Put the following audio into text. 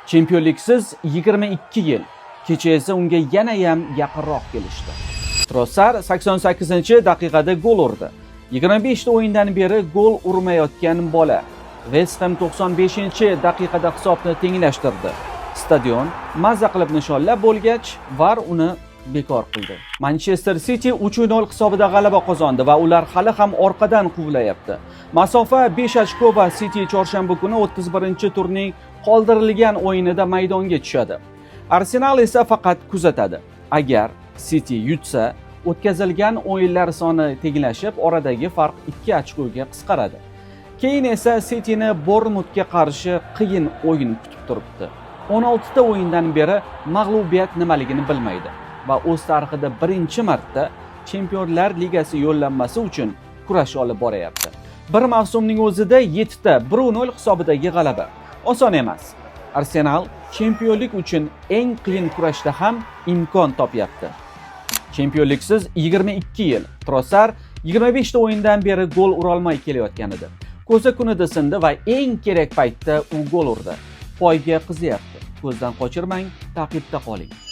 Chempionliksiz 22 yil. Kecha esa unga yana ham yaqinroq kelishdi. Trossard 88-daqiqada gol urdi. 25 ta o'yindan beri gol urmayotgan bola. West Ham 95-daqiqada hisobni tenglashtirdi. Stadion mazza qilib nishonlab bo'lgach, VAR uni bekor qildi. Manchester City 3-0 hisobida g'alaba qozondi va ular hali ham orqadan quvlayapti. Masofa 5 ochko va City chorshanba kuni 31-turning qoldirilgan o'yinida maydonga tushadi. Arsenal esa faqat kuzatadi. Agar City yutsa, o'tkazilgan o'yinlar soni tenglashib, oradagi farq 2 ochkoga qisqaradi. Keyin esa Cityni Bournemouthga qarshi qiyin o'yin kutib turibdi. 16 ta o'yindan beri mag'lubiyat nimaligini bilmaydi va o'z tarixida birinchi marta Chempionlar Ligasi yo'llanmasi uchun kurash olib borayapti. Bir mavsumning o'zida 7 ta 1-0 hisobidagi g'alaba. Oson emas. Arsenal chempionlik uchun eng qiyin kurashda ham imkon topyapti. Chempionliksiz 22 yil. Trossard 25 ta o'yindan beri gol ura olmay kelayotgan edi. Ko'za kunida sindi va eng kerak paytda u gol urdi. Poyga qiziyapti. Ko'zdan qochirmang, ta'qibda qoling.